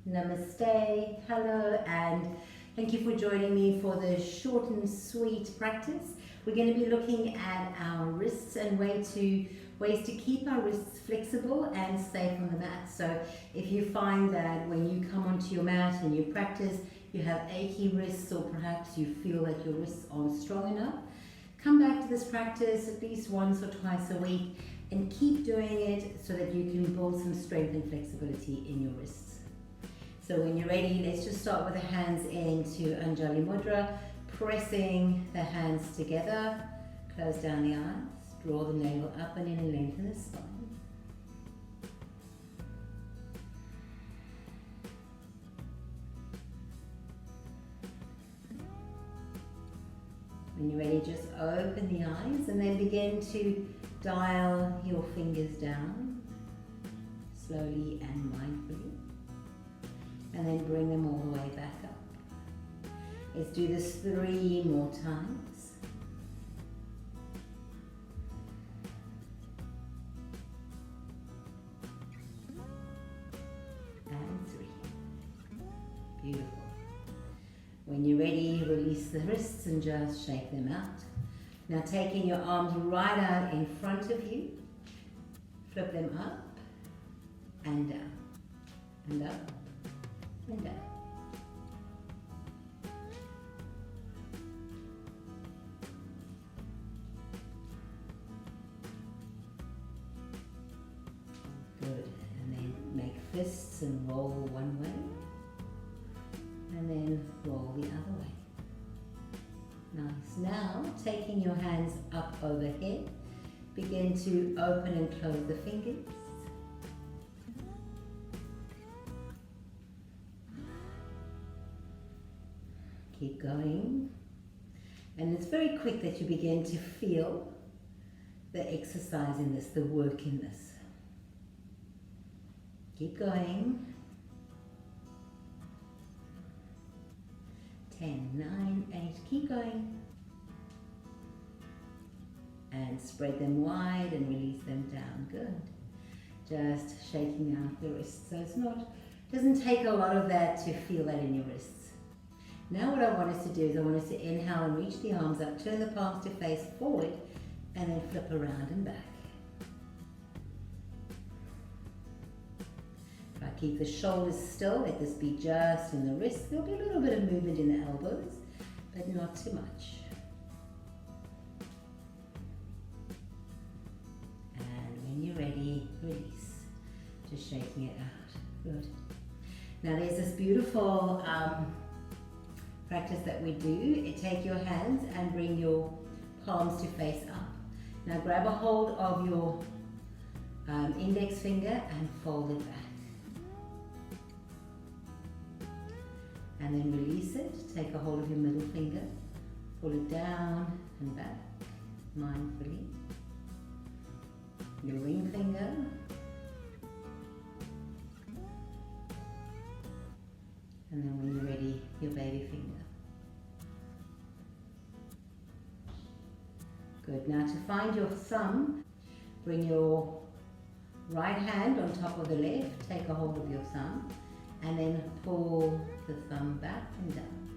Namaste, hello, and thank you for joining me for the short and sweet practice. We're going to be looking at our wrists and ways to keep our wrists flexible and safe on the mat. So if you find that when you come onto your mat and you practice, you have achy wrists, or perhaps you feel that your wrists aren't strong enough, come back to this practice at least once or twice a week and keep doing it so that you can build some strength and flexibility in your wrists. So when you're ready, let's just start with the hands into Anjali Mudra, pressing the hands together, close down the eyes, draw the navel up and in and lengthen the spine. When you're ready, just open the eyes and then begin to dial your fingers down, slowly and mindfully. And then bring them all the way back up. Let's do this 3 more times. And 3. Beautiful. When you're ready, release the wrists and just shake them out. Now taking your arms right out in front of you, flip them up and down, and up and down. Good. And then make fists and roll one way. And then roll the other way. Nice. Now, taking your hands up overhead, begin to open and close the fingers. Keep going. And it's very quick that you begin to feel the exercise in this, the work in this. Keep going. 10, 9, 8, keep going. And spread them wide and release them down. Good. Just shaking out the wrists. So doesn't take a lot of that to feel that in your wrists. Now what I want us to do is I want us to inhale and reach the arms up, turn the palms to face forward, and then flip around and back. Try to keep the shoulders still, let this be just in the wrists. There'll be a little bit of movement in the elbows, but not too much. And when you're ready, release. Just shaking it out. Good. Now there's this beautiful practice that we do. Take your hands and bring your palms to face up. Now grab a hold of your index finger and fold it back. And then release it. Take a hold of your middle finger. Pull it down and back, mindfully. Your ring finger. And then when you're ready, your baby finger. Good. Now to find your thumb, bring your right hand on top of the left, take a hold of your thumb, and then pull the thumb back and down.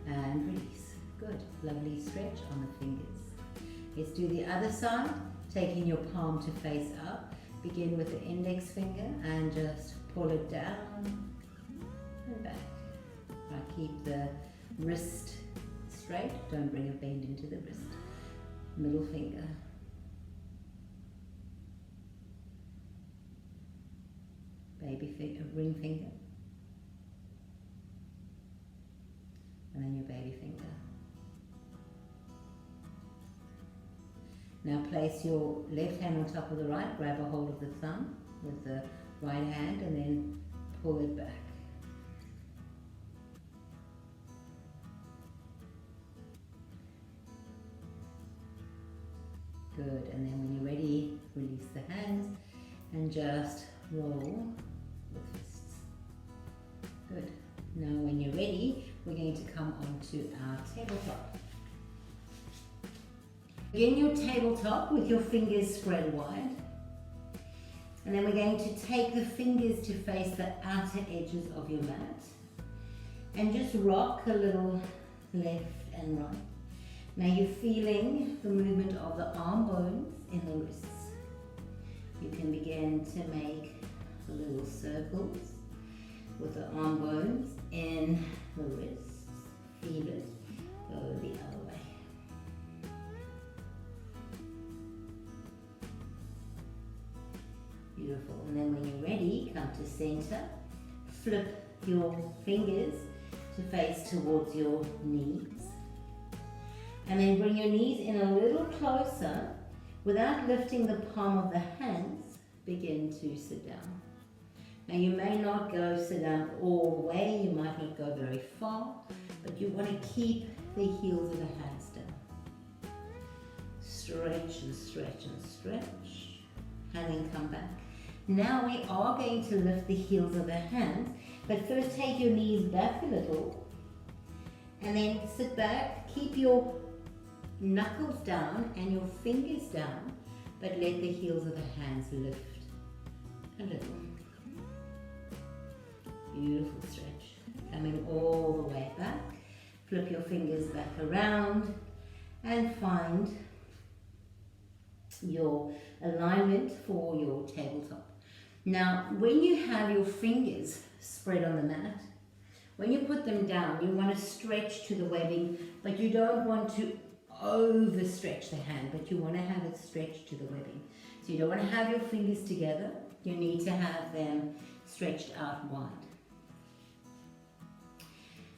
And release. Good. Lovely stretch on the fingers. Let's do the other side, taking your palm to face up. Begin with the index finger and just pull it down and back. Try to keep the wrist straight, don't bring a bend into the wrist. Middle finger. Baby finger, ring finger. And then your baby finger. Now place your left hand on top of the right, grab a hold of the thumb with the right hand and then pull it back. Good, and then when you're ready, release the hands and just roll with fists. Good. Now when you're ready, we're going to come onto our tabletop. Begin your tabletop with your fingers spread wide. And then we're going to take the fingers to face the outer edges of your mat. And just rock a little left and right. Now you're feeling the movement of the arm bones in the wrists. You can begin to make little circles with the arm bones in the wrists. Feel it. Go the other way. Beautiful. And then when you're ready, come to center. Flip your fingers to face towards your knees. And then bring your knees in a little closer. Without lifting the palm of the hands, begin to sit down. Now you may not go sit down all the way, you might not go very far, but you want to keep the heels of the hands down. Stretch and stretch and stretch, and then come back. Now we are going to lift the heels of the hands, but first take your knees back a little, and then sit back, keep your knuckles down and your fingers down, but let the heels of the hands lift a little. Beautiful stretch. Coming all the way back. Flip your fingers back around and find your alignment for your tabletop. Now, when you have your fingers spread on the mat, when you put them down, you want to stretch to the webbing, but you don't want to overstretch the hand, but you want to have it stretched to the webbing. So you don't want to have your fingers together, you need to have them stretched out wide.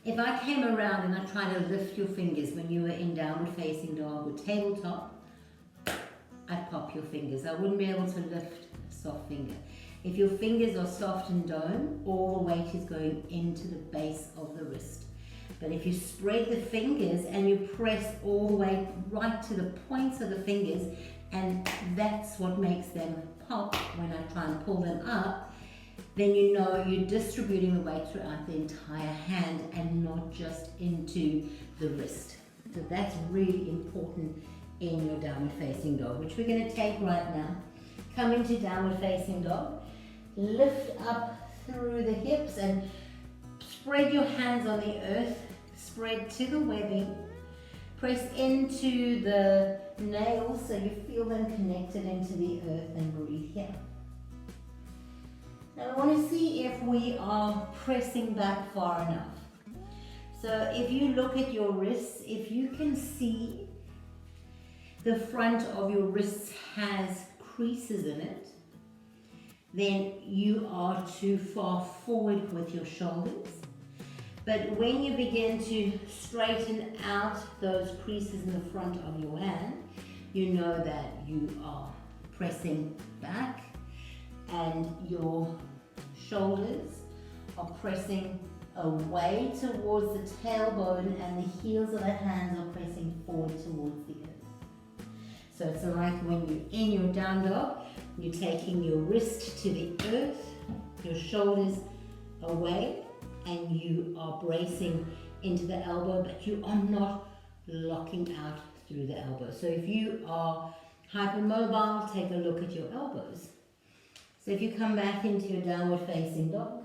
If I came around and I tried to lift your fingers when you were in downward facing dog or tabletop, I'd pop your fingers. I wouldn't be able to lift a soft finger. If your fingers are soft and dome, all the weight is going into the base of the wrist. But if you spread the fingers and you press all the way right to the points of the fingers, and that's what makes them pop when I try and pull them up, then you know you're distributing the weight throughout the entire hand and not just into the wrist. So that's really important in your downward facing dog, which we're going to take right now. Come into downward facing dog. Lift up through the hips and spread your hands on the earth. Spread to the webbing. Press into the nails so you feel them connected into the earth, and breathe here. Now I want to see if we are pressing back far enough. So if you look at your wrists, if you can see the front of your wrists has creases in it, then you are too far forward with your shoulders. But when you begin to straighten out those creases in the front of your hand, you know that you are pressing back and your shoulders are pressing away towards the tailbone and the heels of the hands are pressing forward towards the earth. So it's like when you're in your down dog, you're taking your wrist to the earth, your shoulders away, and you are bracing into the elbow, but you are not locking out through the elbow. So if you are hypermobile, take a look at your elbows. So if you come back into your downward facing dog,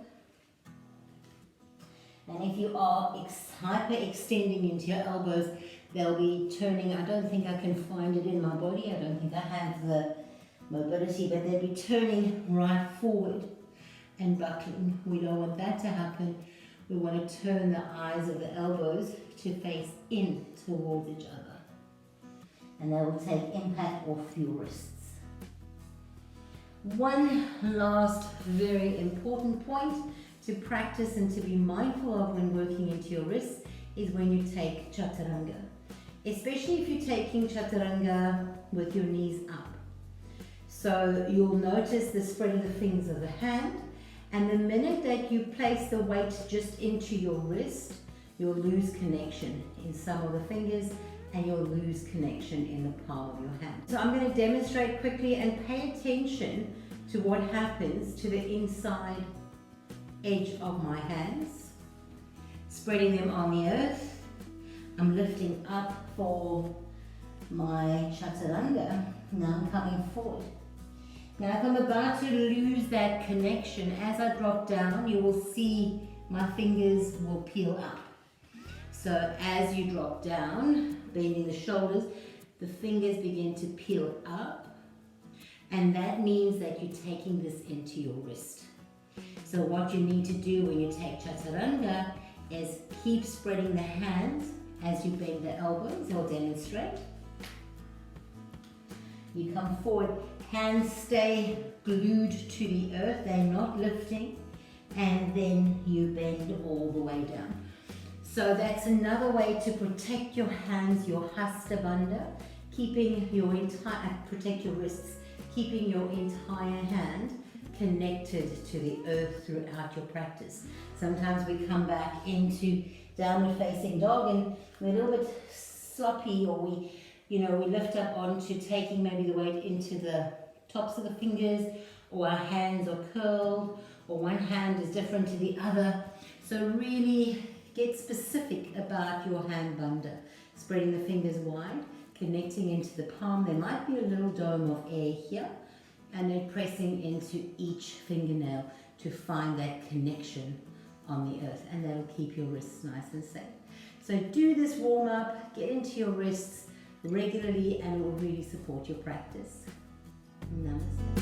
and if you are hyper extending into your elbows, they'll be turning. I don't think I can find it in my body. I don't think I have the mobility, but they'll be turning right forward and buckling. We don't want that to happen. We want to turn the eyes of the elbows to face in towards each other. And that will take impact off your wrists. One last very important point to practice and to be mindful of when working into your wrists is when you take chaturanga. Especially if you're taking chaturanga with your knees up. So you'll notice the spread of the fingers of the hand, and the minute that you place the weight just into your wrist, you'll lose connection in some of the fingers and you'll lose connection in the palm of your hand. So I'm going to demonstrate quickly, and pay attention to what happens to the inside edge of my hands. Spreading them on the earth. I'm lifting up for my chaturanga. Now I'm coming forward. Now if I'm about to lose that connection, as I drop down, you will see my fingers will peel up. So as you drop down, bending the shoulders, the fingers begin to peel up, and that means that you're taking this into your wrist. So what you need to do when you take chaturanga is keep spreading the hands as you bend the elbows. I'll demonstrate. You come forward, hands stay glued to the earth, they're not lifting, and then you bend all the way down. So that's another way to protect your hands, your hasta bandha, keeping your protect your wrists, keeping your entire hand connected to the earth throughout your practice. Sometimes we come back into downward facing dog and we're a little bit sloppy, or we lift up onto taking maybe the weight into the tops of the fingers, or our hands are curled, or one hand is different to the other. So really get specific about your hand bandha, spreading the fingers wide, connecting into the palm. There might be a little dome of air here, and then pressing into each fingernail to find that connection on the earth, and that'll keep your wrists nice and safe. So do this warm up, get into your wrists regularly, and it will really support your practice. Namaste.